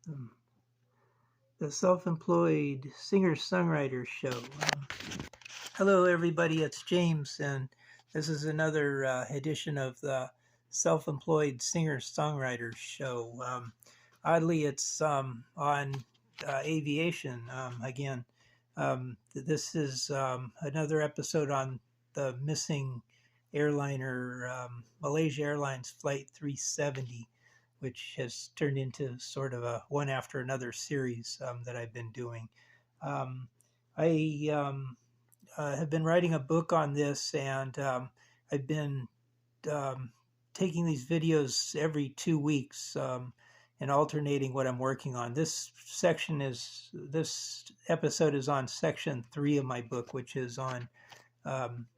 um, the Self-Employed Singer-Songwriter Show. Hello, everybody. It's James, and this is another edition of the Self-Employed Singer-Songwriter Show. Oddly, it's on aviation again. This is another episode on the missing airliner, Malaysia Airlines Flight 370, which has turned into sort of a one after another series that I've been doing. I have been writing a book on this, and I've been um, taking these videos every 2 weeks and alternating what I'm working on. This episode is on section 3 of my book, which is on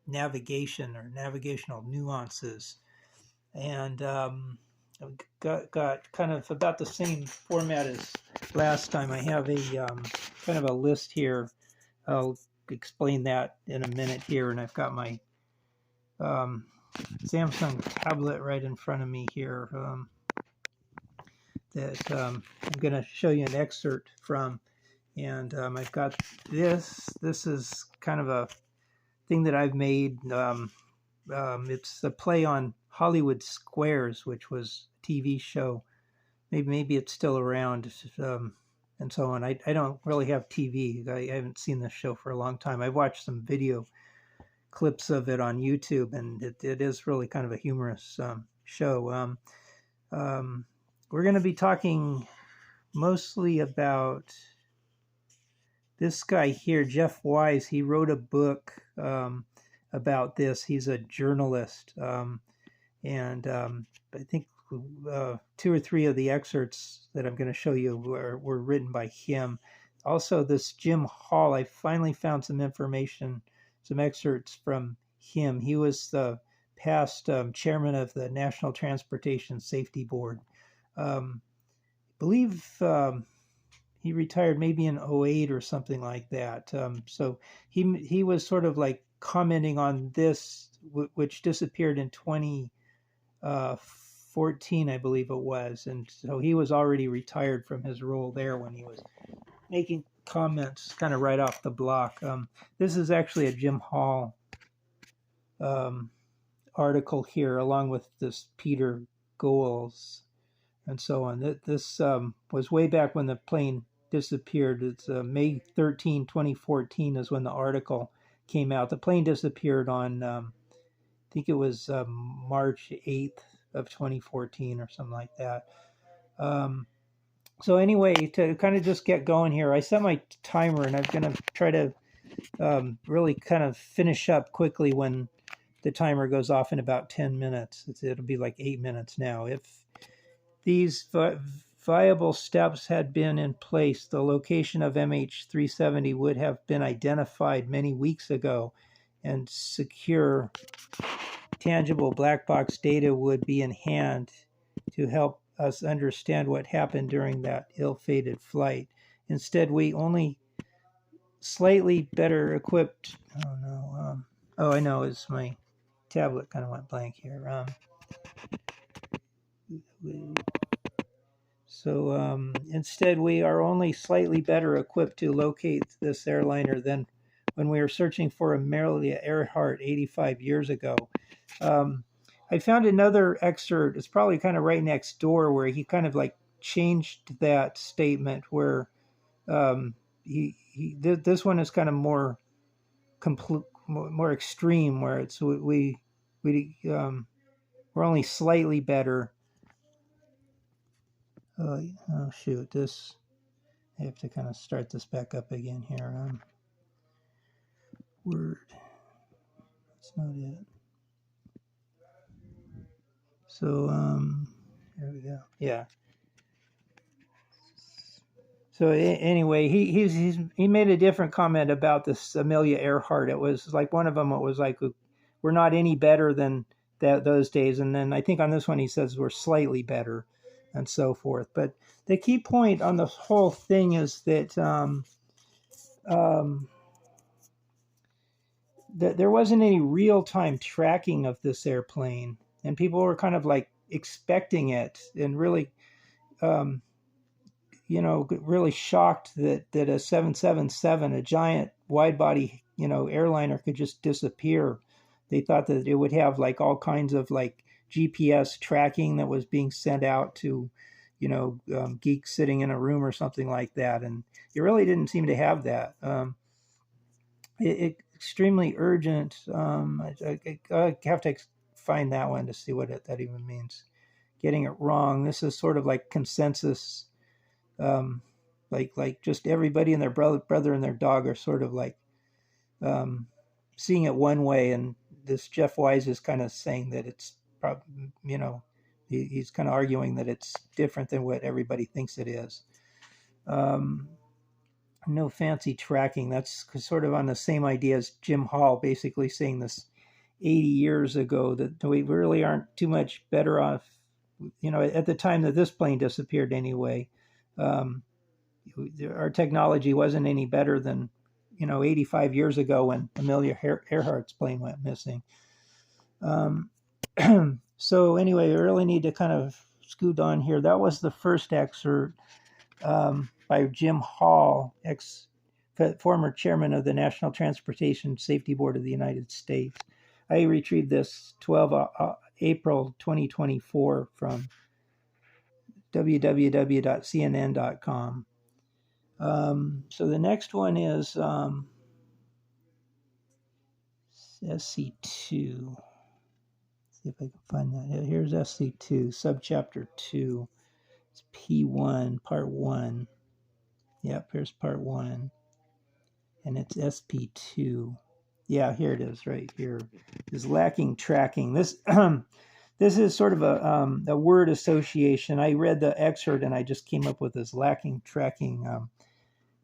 navigation or navigational nuances. And I've got kind of about the same format as last time. I have a kind of a list here. I'll explain that in a minute here, and I've got my Samsung tablet right in front of me here that I'm going to show you an excerpt from. And I've got this. This is kind of a thing that I've made. It's a play on Hollywood Squares, which was a TV show. Maybe it's still around, and so on. I don't really have TV. I haven't seen this show for a long time. I've watched some video clips of it on YouTube, and it is really kind of a humorous show. We're going to be talking mostly about this guy here, Jeff Wise. He wrote a book about this. He's a journalist, and I think 2 or 3 of the excerpts that I'm going to show you were written by him. Also, this Jim Hall, I finally found some information, some excerpts from him. He was the past chairman of the National Transportation Safety Board. I believe he retired maybe in 2008 or something like that. So he was sort of like commenting on this, which disappeared in 2014, I believe it was. And so he was already retired from his role there when he was making comments kind of right off the block. This is actually a Jim Hall article here, along with this Peter Goals and so on. This was way back when the plane disappeared. It's May 13, 2014 is when the article came out. The plane disappeared on, I think it was March 8th of 2014 or something like that. So anyway, to kind of just get going here, I set my timer, and I'm going to try to really kind of finish up quickly when the timer goes off in about 10 minutes. It'll be like 8 minutes now. If these viable steps had been in place, the location of MH370 would have been identified many weeks ago, and secure, tangible black box data would be in hand to help us understand what happened during that ill-fated flight. Instead, we only slightly better equipped. Oh no! I know, it's my tablet kind of went blank here. Instead, we are only slightly better equipped to locate this airliner than when we were searching for Amelia Earhart 85 years ago. I found another excerpt. It's probably kind of right next door, where he kind of like changed that statement, where this one is kind of more more extreme, where it's we're only slightly better. Oh shoot! This, I have to kind of start this back up again here. Word. That's not it. So there we go. Yeah. So anyway, he made a different comment about this Amelia Earhart. It was like one of them. It was like, we're not any better than those days. And then I think on this one he says we're slightly better, and so forth. But the key point on the whole thing is that that there wasn't any real-time tracking of this airplane, and people were kind of like expecting it, and really really shocked that a 777, a giant wide body, airliner, could just disappear. They thought that it would have like all kinds of like GPS tracking that was being sent out to, geeks sitting in a room or something like that. And it really didn't seem to have that. Extremely urgent. I have to find that one to see what that even means. Getting it wrong. This is sort of like consensus. Like just everybody and their brother and their dog are sort of like seeing it one way, and this Jeff Wise is kind of saying that it's probably, he's kind of arguing that it's different than what everybody thinks it is. No fancy tracking. That's sort of on the same idea as Jim Hall basically saying this 80 years ago, that we really aren't too much better off, at the time that this plane disappeared anyway. Our technology wasn't any better than, 85 years ago when Amelia Earhart's plane went missing. So anyway, I really need to kind of scoot on here. That was the first excerpt by Jim Hall, former chairman of the National Transportation Safety Board of the United States. I retrieved this 12 April 2024 from www.cnn.com. So the next one is SC2. See if I can find that. Here's SC2, subchapter 2. It's P1, part 1. Yep, here's part 1. And it's SP2. Yeah, here it is, right here. Is lacking tracking. This this is sort of a word association. I read the excerpt and I just came up with this lacking tracking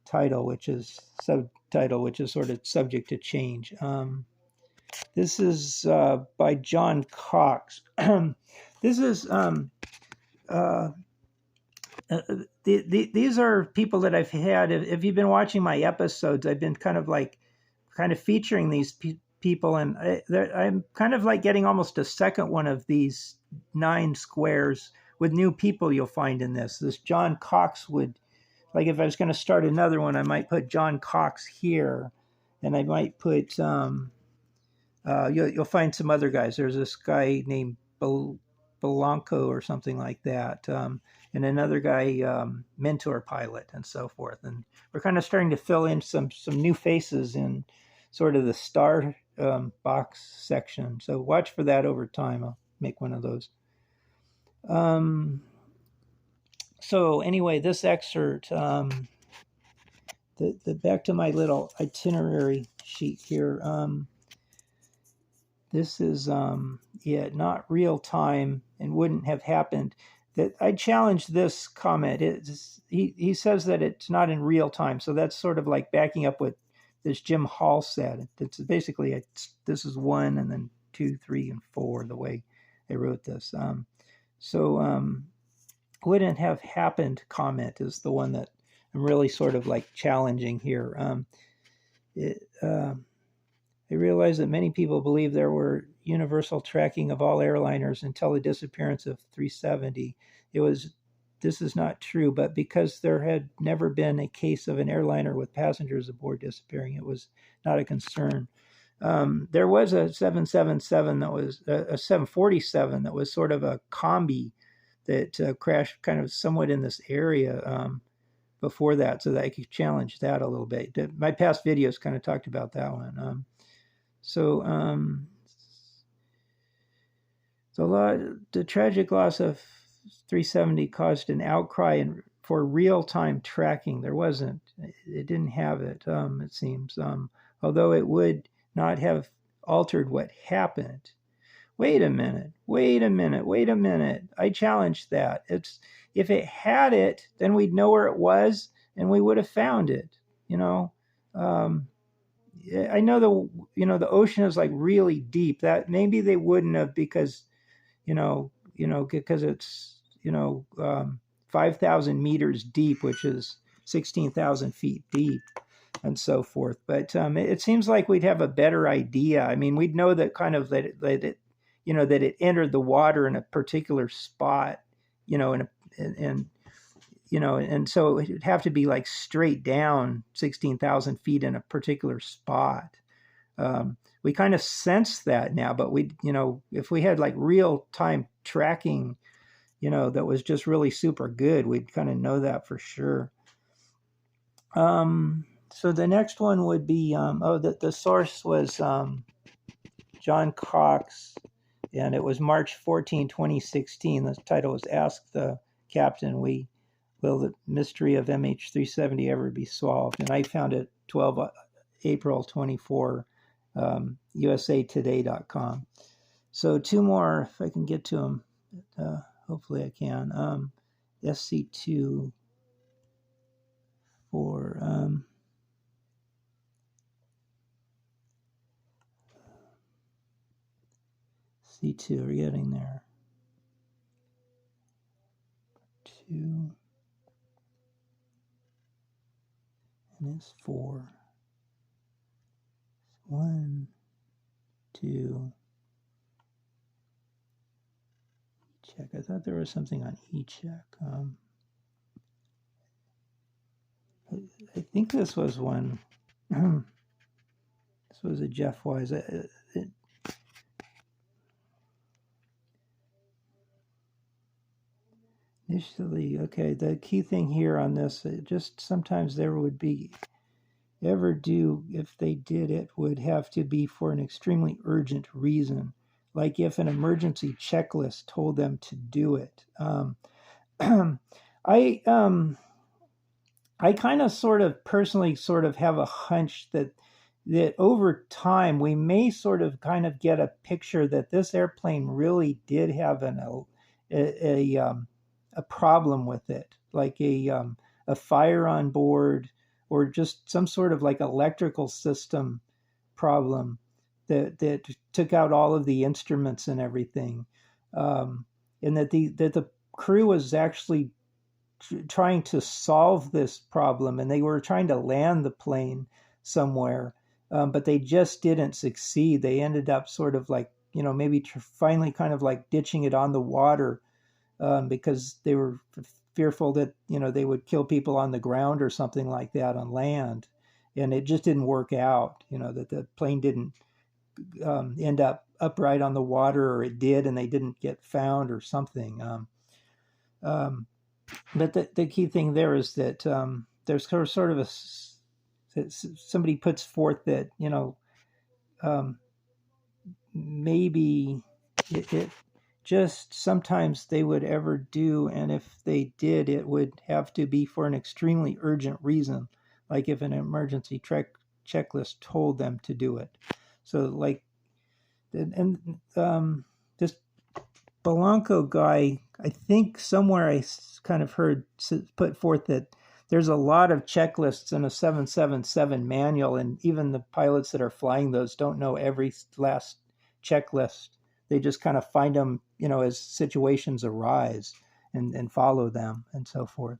title, which is subtitle, which is sort of subject to change. This is by John Cox. This is these are people that I've had. If you've been watching my episodes, I've been kind of featuring these people, and I'm kind of like getting almost a second one of these 9 squares with new people you'll find in this. This John Cox would, like if I was going to start another one, I might put John Cox here, and I might put, you'll find some other guys. There's this guy named Belanco or something like that, and another guy, Mentor Pilot, and so forth. And we're kind of starting to fill in some new faces in sort of the star box section. So watch for that over time. I'll make one of those. So anyway, this excerpt, the back to my little itinerary sheet here. This is not real time and wouldn't have happened. That I challenged this comment. He says that it's not in real time, so that's sort of like backing up what this Jim Hall said. It's basically this is 1 and then 2, 3, and 4 the way I wrote this. Wouldn't have happened comment is the one that I'm really sort of like challenging here. I realize that many people believe there were universal tracking of all airliners until the disappearance of 370. This is not true, but because there had never been a case of an airliner with passengers aboard disappearing, it was not a concern. There was a 777 that was a 747 that was sort of a combi that crashed kind of somewhat in this area before that, so that I could challenge that a little bit. My past videos kind of talked about that one. The tragic loss of 370 caused an outcry for real-time tracking. It didn't have it, it seems, although it would not have altered what happened. Wait a minute. I challenged that. If it had it, then we'd know where it was and we would have found it, I know the ocean is like really deep. That maybe they wouldn't have because it's 5,000 meters deep, which is 16,000 feet deep, and so forth. But it seems like we'd have a better idea. I mean, we'd know that kind of that it entered the water in a particular spot, and and so it would have to be like straight down 16,000 feet in a particular spot. We kind of sense that now, but if we had like real time tracking, that was just really super good, we'd kind of know that for sure. So the next one would be, the source was John Cox, and it was March 14, 2016. The title was Ask the Captain, Will the Mystery of MH370 Ever Be Solved? And I found it 12 April 24, usatoday.com. So two more, if I can get to them. Hopefully I can. SC2 for C2, we're getting there. 2 and it's 4. 1, 2. Check. I thought there was something on E-check. I think this was one. This was a Jeff Wise. Initially, okay, the key thing here on this, just sometimes there would be, if they did, it would have to be for an extremely urgent reason, like if an emergency checklist told them to do it. I kind of personally have a hunch that over time we may kind of get a picture that this airplane really did have a problem with it, like a fire on board, or just some sort of like electrical system problem that took out all of the instruments and everything, and that the crew was actually trying to solve this problem, and they were trying to land the plane somewhere, but they just didn't succeed. They ended up maybe finally kind of like ditching it on the water, because they were fearful that they would kill people on the ground or something like that on land, and it just didn't work out. That the plane didn't end up upright on the water, or it did and they didn't get found or something. But the key thing there is that there's sort of somebody puts forth that maybe it just sometimes they would ever do, and if they did, it would have to be for an extremely urgent reason, like if an emergency checklist told them to do it. So like, and this Belanco guy, I think somewhere I kind of heard put forth that there's a lot of checklists in a 777 manual, and even the pilots that are flying those don't know every last checklist. They just kind of find them, as situations arise, and follow them and so forth.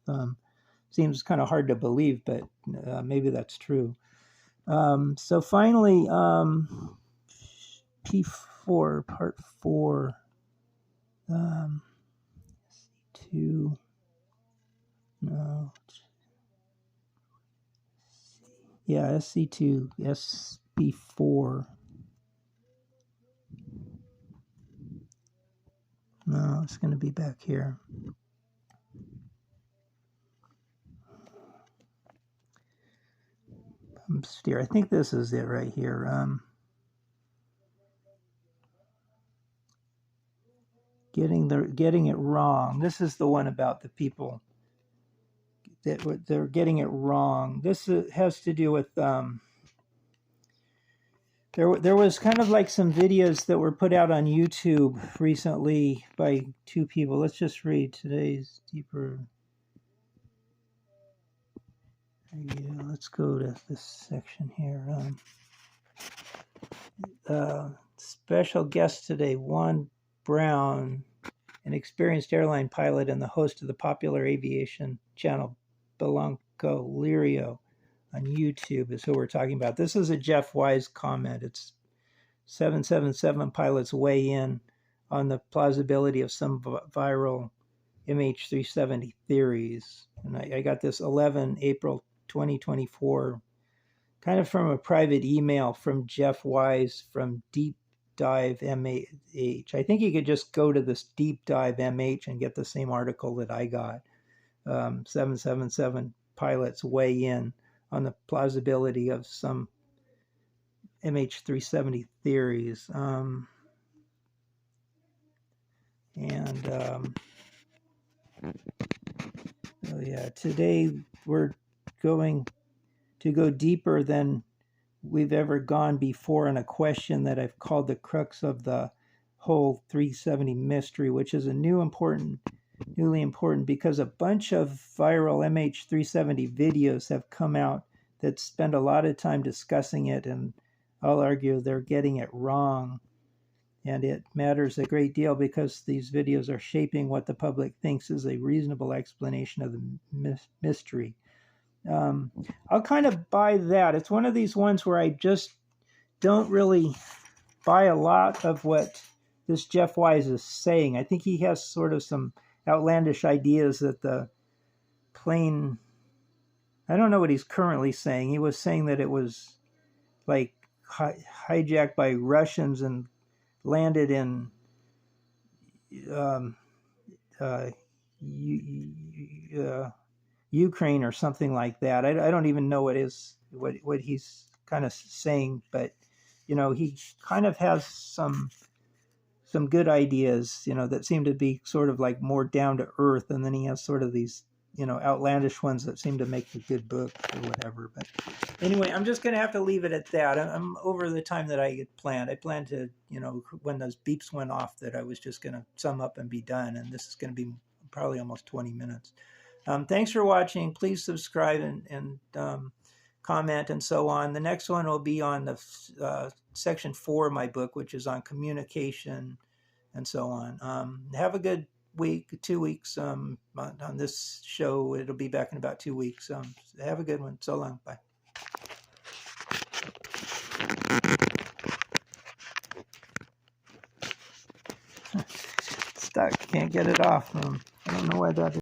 Seems kind of hard to believe, but maybe that's true. So finally, P4, part 4. SC2. No. Yeah, SC2, SB4. No, it's going to be back here. Steer. I think this is it right here. Getting it wrong. This is the one about the people that they're getting it wrong. This has to do with there was kind of like some videos that were put out on YouTube recently by two people. Let's just read today's deeper. Yeah, let's go to this section here. Special guest today, Juan Brown, an experienced airline pilot and the host of the popular aviation channel Belanco Lirio on YouTube, is who we're talking about. This is a Jeff Wise comment. It's 777 pilots weigh in on the plausibility of some viral MH370 theories. And I got this 11 April 2024, kind of from a private email from Jeff Wise from Deep Dive MH. I think you could just go to this Deep Dive MH and get the same article that I got. 777 pilots weigh in on the plausibility of some MH370 theories. Oh yeah, today we're going to go deeper than we've ever gone before on a question that I've called the crux of the whole 370 mystery, which is newly important because a bunch of viral MH370 videos have come out that spend a lot of time discussing it, and I'll argue they're getting it wrong. And it matters a great deal because these videos are shaping what the public thinks is a reasonable explanation of the mystery. I'll kind of buy that. It's one of these ones where I just don't really buy a lot of what this Jeff Wise is saying. I think he has sort of some outlandish ideas that the plane, I don't know what he's currently saying. He was saying that it was like hijacked by Russians and landed in Ukraine or something like that. I don't even know what he's kind of saying, but you know, he kind of has some good ideas, you know, that seem to be sort of like more down to earth, and then he has sort of these, you know, outlandish ones that seem to make a good book or whatever. But anyway, I'm just going to have to leave it at that. I'm over the time that I had planned. I planned to, you know, when those beeps went off, that I was just going to sum up and be done. And this is going to be probably almost 20 minutes. Thanks for watching. Please subscribe and comment and so on. The next one will be on the section 4 of my book, which is on communication and so on. Have a good week, 2 weeks on this show. It'll be back in about 2 weeks. Have a good one. So long. Bye. Stuck. Can't get it off. I don't know why that is.